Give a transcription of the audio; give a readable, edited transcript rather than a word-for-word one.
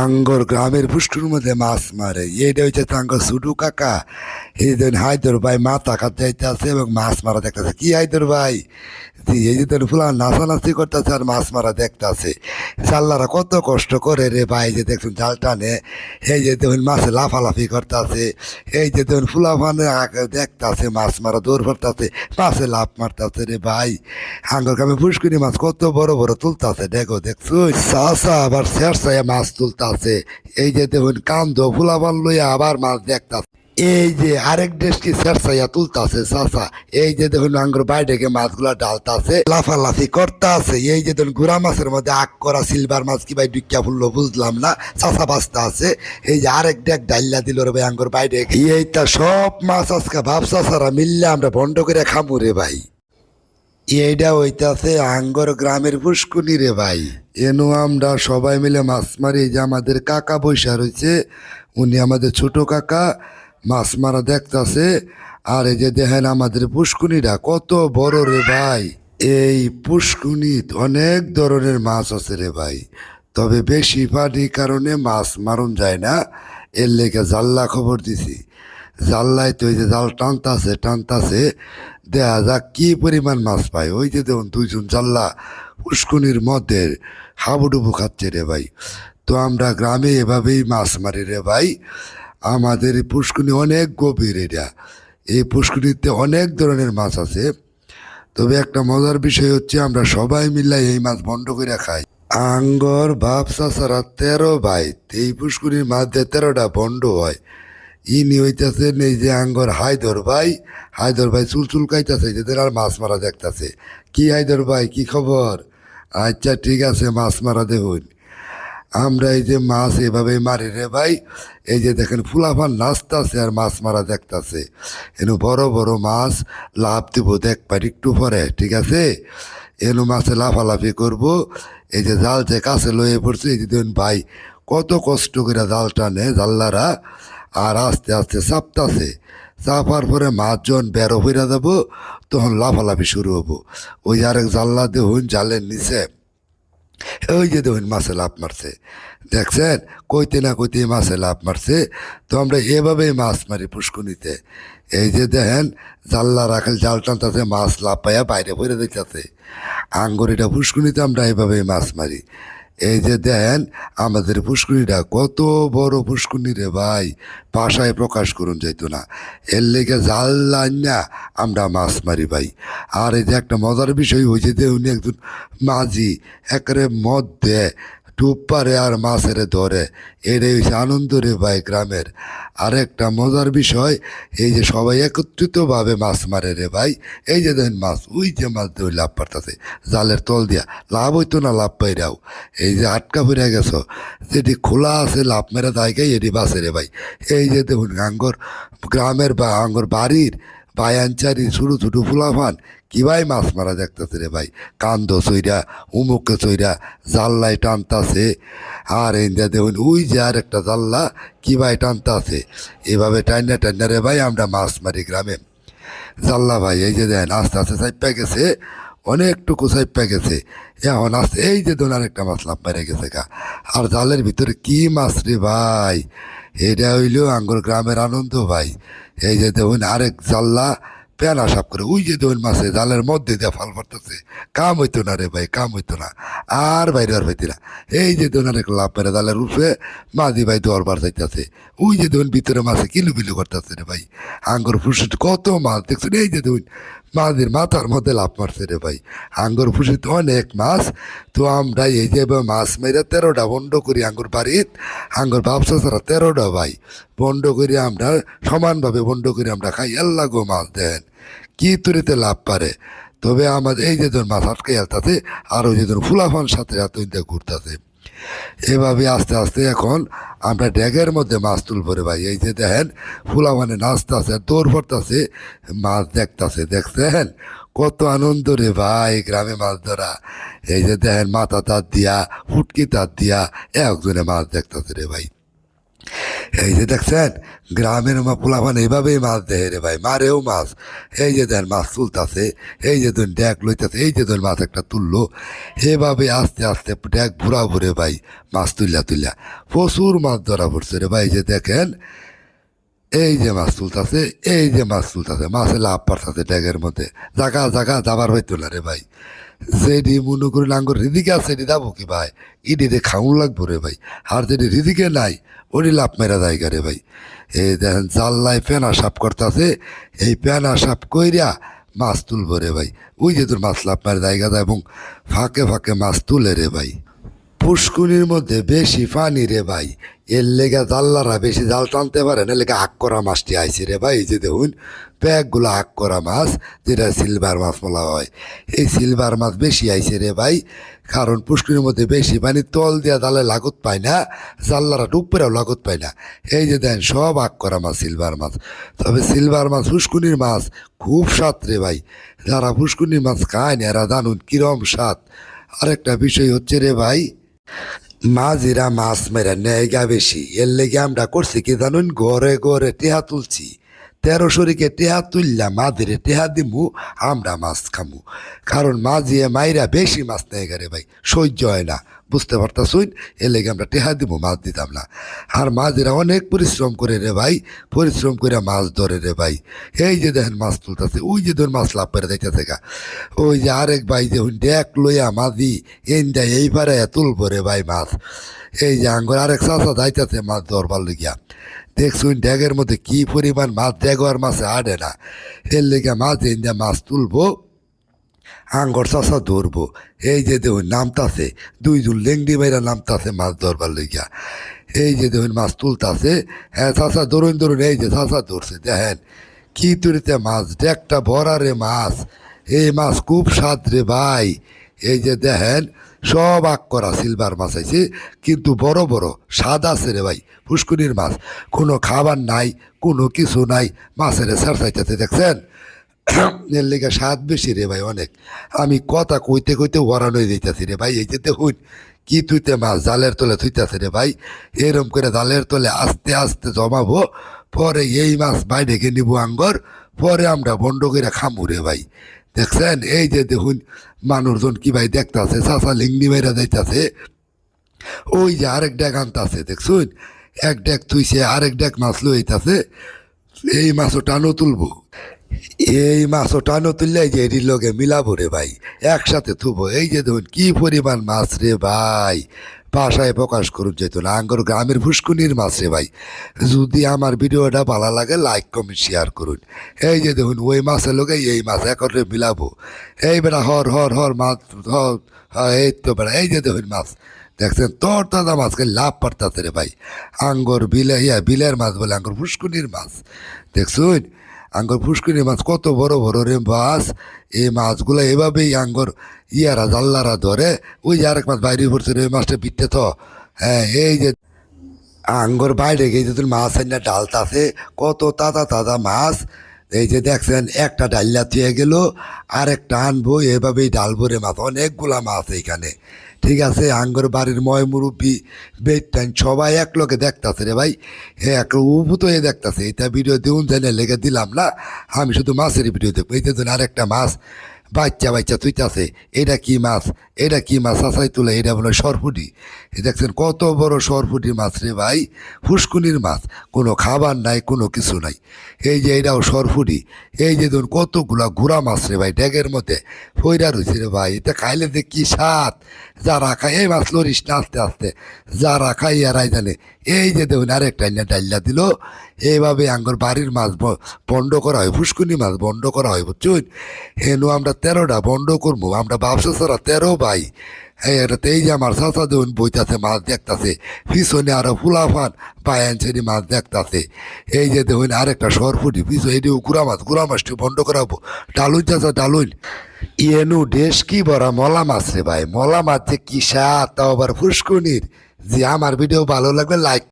আঙ্গর গ্রামের পুষ্কুর মধ্যে মাছ মারে এইটা হচ্ছে আঙ্গর ছুটু কাকা। এই যে হায়দর ভাই মাথা খাতে যাইতে আছে এবং মাছ মারা দেখতেছে। কি হায়দর ভাই, এই যে তোর ফুলা নাচানাচি করতেছে আর মাছ মারা দেখতেছে। চাল্লারা কত কষ্ট করে রে ভাই, যে দেখুন জাল টানে, এই যে দেখুন মাছে লাফালাফি করতেছে, এই যে দেখুন ফুলা ফানে দেখতেছে মাছ মারা দৌড় ভরতেছে, মাছে লাফ মারতেছে রে ভাই। আঙ্গর গ্রামে পুষ্কুরি মাছ কত বড় বড় তুলতেছে, দেখো দেখছো চাষা আবার শেরশায় মাছ তুলতেছে। এই যে দেখুন কান্দ ফুলাবান লইয়া আবার মাছ দেখতাছে। এই যে আরেক দেশকে শেরশাইয়া তুলতাছে চাষা। এই যে দেখুন আঙ্গুর বাইরে মাছগুলা ডালতাছে, লাফালাফি করতেছে। এই যে দেখুন গুড়া মাছের মধ্যে আগ করা সিলভার মাছ কি ভাই ডুকিয়া ফুললো বুঝলাম না, চাষা বাঁচতে আছে। এই যে আরেক ডেক ডাইল্লা দিল রে ভাই আঙ্গুর বাইরে। এইটা সব মাছ আজকে ভাব চাষারা মিললে আমরা বন্ধ করে খামু রে ভাই। এইটা হইতাছে আঙ্গর গ্রামের পুষ্কুনি রে ভাই। এনু আমরা সবাই মিলে মাছ মারি। যে আমাদের কাকা বৈশা রয়েছে, উনি আমাদের ছোট কাকা, মাছ মারা দেখতাছে। আর এই যে দেখেন আমাদের পুষ্কুনিটা কত বড় রে ভাই। এই পুষ্কুনিত অনেক ধরনের মাছ আছে রে ভাই, তবে বেশি পানির কারণে মাছ মারণ যায় না। এর লেগে জাল্লা খবর দিছি। জাল্লায় তো ওই যে জাল টানতাছে টানতাছে, দেখা যাক কি পরিমাণ মাছ পায়। ওই যে দেখুন দুইজন জাল্লা পুষ্কুনির মধ্যে হাবুডুবু খাচ্ছে রে ভাই। তো আমরা গ্রামে এভাবেই মাছ মারি রে ভাই। আমাদের এই পুষ্কুনি অনেক গভীর এটা। এই পুষ্কুনিতে অনেক ধরনের মাছ আছে, তবে একটা মজার বিষয় হচ্ছে আমরা সবাই মিলে এই মাছ বন্ধ করে খাই। আঙ্গর বাপ চাচারা 13 ভাই, এই পুষ্কুনির মাঝে 13টা বন্ধ হয়। ইনি হইতেছেন এই যে আঙ্গর হায়দর ভাই। হায়দর ভাই চুল চুল কাইতেছে, যেদের আর মাছ মারা দেখতেছে। কি হায়দর ভাই, কি খবর? আচ্ছা ঠিক আছে, মাছ মারা দেখুন। আমরা এই যে মাছ এভাবে মারি রে ভাই। এই যে দেখেন ফুলাফান নাচতেছে আর মাছ মারা দেখতেছে। এনু বড় বড় মাছ লাভ দিব দেখবার একটু পরে, ঠিক আছে? এনু মাছে লাফালাফি করব। এই যে জাল যে কাছে লয়ে পড়ছে, এই যে দেখুন ভাই কত কষ্ট করে জাল টানে জাল্লারা, আর আস্তে আস্তে চাপতাছে। চাপার পরে মাছ যখন বেরো হইয়া যাব, তখন লাফালাফি শুরু হবো। ওই আরেক জাল্লা দেখুন জালের নিচে, ওই যে দেখুন মাছে লাভ মারছে, দেখছেন? কইতে না কইতে মাছে লাভ মারছে। তো আমরা এভাবেই মাছ মারি পুষ্কুনিতে। এই যে দেখেন জাল্লা রাখাল জাল টানতেছে, মাছ লাভ পাইয়া বাইরে পড়ে দেখতেছে। আঙ্গুরিটা পুষ্কুনিতে আমরা এইভাবেই মাছ মারি। এই যে দেখেন আমাদের পুষ্কুনিটা কত বড় পুষ্কুনি রে ভাই, ভাষায় প্রকাশ করুন যাইতো না। এর লেগে জাল না আমরা মাছ মারি ভাই। আর এই যে একটা মজার বিষয় হয়েছে যে উনি একজন মাঝি একেবারে মধ্যে ডুব পারে আর মাছের ধরে, এটাই হচ্ছে আনন্দ রে ভাই গ্রামের। আর একটা মজার বিষয়, এই যে সবাই একত্রিতভাবে মাছ মারে রে ভাই। এই যে দেখেন মাছ, ওই যে মাছ দিয়ে লাভ পারতেছে জালের তল দিয়া, লাভ হইতো না লাভ পাইরাও। এই যে আটকা পড়ে গেছো, যেটি খোলা আছে লাভ মেরা জায়গায় এটি বাসে রে ভাই। এই যে দেখুন আঙ্গর গ্রামের বা আঙ্গর বাড়ির বায়ানচারি ছোটো ছোটো ফুলাফান কি ভাই মাছ মারা দেখতেছে রে ভাই। কান্দ চইরা উমুকে চইরা জাল্লায় টানতাছে। আর এই দেখুন ওই যে আর একটা জাল্লা কি ভাই টানতাছে। এভাবে টাইনা টাইনা রে ভাই আমরা মাছ মারি গ্রামে। জাল্লা ভাই এই যে দেন আস্তে আস্তে চাইপা গেছে, অনেকটুকু চাইপা গেছে। এখন আস্তে এই যে ধরুন আরেকটা মাছ লাভ মেরে গেছে গা। আর জালের ভিতরে কি মাছ রে ভাই, এটা হইল আঙ্গুর গ্রামের আনন্দ ভাই। এই যে দেখুন আরেক জাল্লা পেনা সাপ করে, ওই যে দেখুন মাছে জালের মধ্যে দিয়ে ফাল পড়তেছে। কাম হইতো না রে ভাই, কাম হইতো না, আর বাইরে আর হইতে না। এই যে দেখুন আরেক লাভ মেরে জালের উপরে মাঝি ভাই দরবার যাইতেছে। ওই যে দেখুন ভিতরে মাছে কিলু বিলু করতেছে রে ভাই। আঙ্গুর ফুসিত কত মাছ দেখছেন? এই যে দেখুন মাঝির মাথার মধ্যে লাভ মারছে রে ভাই। আঙ্গুর ফুসিত অনেক মাছ। তো আমরা এই যে মাছ মেরে 13টা বন্ধ করি আঙ্গুর বাড়িত। আঙ্গুর ব্যবসা ছাড়া 13টা ভাই বন্ধ করি আমরা, সমানভাবে বন্ধ করি আমরা খাই। আল্লাহ গো মাছ দেন কি তুরিতে লাভ পারে। তবে আমাদের এই যে মাছ আটকে আসতেছে, আর ওই যে ফুলাফান সাথে এত ঘুরতেছে। এভাবে আস্তে আস্তে এখন আমরা ড্যাগের মধ্যে মাছ তুলব রে ভাই। এই যে দেখেন ফুলা মানে নাচতেছে, দৌড় পড়তেছে, মাছ দেখতেছে, দেখছেন কত আনন্দ রে ভাই গ্রামে মাছ ধরা। এই যে দেখেন মাথা তার দিয়া ফুটকি তার দিয়া একজনে মাছ দেখতেছে রে ভাই। এই যে দেখছেন গ্রামের পোলাপান এইভাবেই মাছ দেয় রে ভাই, মারেও মাছ। এই যে দেন মাছ তুলতাছে, এই যে ধরুন ড্যাক লইতেছে, এই যে ধরুন মাছ একটা তুললো, এভাবে আস্তে আস্তে ড্যাক ভুরা ভরে ভাই মাছ তুললা তুললা প্রচুর মাছ ধরা পড়ছে রে ভাই। এই যে দেখেন এই যে মাছ তুলতাছে, এই যে মাছ তুলতাছে, মাছে লাভ পারতাছে ড্যাগের মধ্যে, জাগা জাগা যাবার হইতো না রে ভাই। যেটি মনে করি আঙ্গুর হৃদিকে আছে এটি যাবো কি ভাই, ইডিতে খাউন লাগবো রে ভাই। আর যেটি হৃদিকে নাই ওটি লাভ মেরা জায়গা রে ভাই। এই দেখেন জাল্লায় পেনা সাপ করতেছে, এই পেনা সাপ কইরা মাছ তুলবো রে ভাই। ওই যে তোর মাছ লাভ মেরা জায়গা যায় এবং ফাঁকে ফাঁকে মাছ তুলে রে ভাই। পুষ্কুনির মধ্যে বেশি পানি রে ভাই, এর লেগে জাল্লারা বেশি জাল টানতে পারে না, লেগে আগ করা মাছটি আইছে রে ভাই। এই যে দেখুন প্যাকগুলো আগ করা মাছ, যেটা সিলভার মাছ বলা হয়, এই সিলভার মাছ বেশি আইছে রে ভাই। কারণ পুষ্কুনির মধ্যে বেশি পানি, তল দিয়া জালে লাগত পায় না, জাল্লারা ডুবপেরাও লাগত পায় না। এই যে দেন সব আগ করা মাছ সিলভার মাছ। তবে সিলভার মাছ পুষ্কুনির মাছ খুব স্বাদ রে ভাই, যারা পুষ্কুনির মাছ খায় না এরা জানুন কিরম স্বাদ। আরেকটা বিষয় হচ্ছে রে ভাই, মাঝিরা মাছ মেরা নেয়গা বেশি, এর লেগে আমরা করছি কি জানুন, ঘরে ঘরে টেহা তুলছি। 13 শরিকে টেহা তুললাম, মাঝিরে টেহা দিমু, আমরা মাছ খামু। কারণ মাঝিয়ে মাইরা বেশি মাছ নেয় রে ভাই, সহ্য হয় না, বুঝতে পারতাছুন। এর লেগে আমরা টেহা দিব, মাছ দিতাম না। আর মাঝিরা অনেক পরিশ্রম করে রে ভাই, পরিশ্রম করে মাছ ধরে রে ভাই। এই যে দেখেন মাছ তুলতেছে, ওই যে ধর মাছ লাভ করে দেখতেছে গা, ওই যে আরেক ভাই যে ডেক লইয়া মাঝি এনটা এইবারে তুলবো রে ভাই মাছ। এই যে আঙ্গর আরেক চাষা যাইতেছে মাছ ধরবার লইয়া, দেখছুন ড্যাগের মধ্যে কি পরিমাণ মাছ, ড্যাগ আর মাছে আড়ে না। এর লেগে মাছ এনটা মাছ তুলবো, আঙ্গর চাষা ধরবো। এই যে দেখুন নামতাছে, দুইজন লেংডি মাইরা নামতাছে মাছ ধরবার লইয়া। এই যে দেখুন মাছ তুলতাছে, হ্যাঁ চাষা ধরুন ধরুন, এই যে চাষা ধরছে দেখেন কি তুলিতে মাছ, ড্যাগটা ভরা রে মাছ। এই মাছ খুব স্বাদ রে ভাই। এই যে দেখেন সব আগ করা সিলভার মাছ আইছে, কিন্তু বড় বড় স্বাদ আছে রে ভাই। পুষ্কুনির মাছ কোনো খাবার নাই, কোনো কিছু নাই, মাছের ছাড় চাইতেছে দেখছেন। এর লেগে স্বাদ বেশি রে ভাই অনেক। আমি কথা কইতে কইতে ওরান হয়ে যেতেছি রে ভাই। এই যে দেখুন কি তুইতে মাছ জালের তলে থুইতেছে রে ভাই, এরম করে জালের তলে আস্তে আস্তে জমাবো, পরে এই মাছ বাইরে ঢেকে নিবো আঙ্গর, পরে আমরা বন্ড করে খামু রে ভাই। দেখছেন এই যে দেখুন মানুষজন কি ভাই দেখতাছে, চাষা লিঙ্গি মেরা যাইতাছে, ওই যে আরেক ড্যাগ আনতাছে দেখছুন, এক ড্যাগ থুইছে আরেক ড্যাগ মাছ লইতাছে, এই মাছও টানো তুলবো। এই মাছও টানো তুললে এই যে এটির লগে মিলাবো রে ভাই, একসাথে থুবো। এই যে দেখুন কি পরিমাণ মাছ রে ভাই, ভাষায় প্রকাশ করুন যেত না। আঙ্গর গ্রামের ফুসকুনির মাছ রে ভাই। যদি আমার ভিডিওটা ভালো লাগে লাইক কমেন্ট শেয়ার করুন। এই যে দেখুন ওই মাছের লগে এই মাছ একরে মিলাবো। এই বেড়া হর হর হর মাছ হর, এই তো বেড়া, এই যে দেখুন মাছ দেখছেন, তোর দাদা মাছকে লাভ পারতাছে রে ভাই। আঙ্গর বিলে বিলের মাছ বলে আঙ্গর ফুসকুনির মাছ দেখছুন। আঙ্গর ফুসকুনি মাছ কত বড় বড় রে মাছ। এই মাছগুলো এভাবেই আঙ্গর ইয়ারা জাল্লারা ধরে। ওই যে আরেক মাছ বাইরে পড়ছে ওই মাছটা বিটতে তো, হ্যাঁ এই যে আঙ্গর বাইরে গিয়ে যদি মাছ আইনা ডালতাছে, কত তাজা তাজা মাছ। এই যে দেখছেন একটা ডাল্লা থুয়ে গেল, আরেকটা আনবো, এভাবেই ডালবো রে মাছ, অনেকগুলা মাছ এইখানে। ঠিক আছে, আঙ্গর বাড়ির ময় মুরব্বী বেটাইন সবাই এক লোকে দেখতাছে রে ভাই, হ্যাঁ এক উভূত হয়ে দেখতাছে। এটা ভিডিও দিউন জানে লেগে দিলাম না, আমি শুধু মাছের ভিডিও দেখবো। এই যে আরেকটা মাছ বাচ্চা বাচ্চা তুইতাছে, এটা কি মাছ, এটা কি মাছ আসাই তুলে, এটা বলে সরপুটি। এ দেখছেন কত বড় সরপুটি মাছ রে ভাই, ফুসকুনির মাছ, কোনো খাবার নাই, কোনো কিছু নাই। এই যে এটাও সরপুটি। এই যে ধরুন কতগুলা ঘোড়া মাছ রে ভাই, ড্যাগের মধ্যে ফইরা রয়েছে রে ভাই। এটা খাইলে যে কি স্বাদ, যারা খায় এই মাছ লরিস না আস্তে আস্তে, যারা খাই এরাই জানে। এই যে দেখুন আরেকটা ডাইল্লা দিল। এইভাবে আঙ্গর বাড়ির মাছ বন্ধ করা হয়, ফুসকুনি মাছ বন্ধ করা হয় বুঝছুন। হেনু আমরা 13টা বন্ধ করবো, আমরা ব্যবসা ছাড়া 13 ভাই। হ্যাঁ এটাতে এই যে আমার চাচা দেখুন বইতাছে মাছ দেখতাছে, পিছনে আরো ফুলাফান পায়ান ছেড়ি মাছ দেখতাছে। এই যে দেখুন আরেকটা সরফুটি পিছনে, এটিও গুড়া মাছটি বন্ধ করাবো। ডালুন চাচা ডালুন। ইয়েনু দেশ কি বড় মলা মাছ রে ভাই, মলা মাছ যে কি স্বাদ, তাও আবার ফুসকুনির। যে আমার ভিডিও ভালো লাগবে লাইক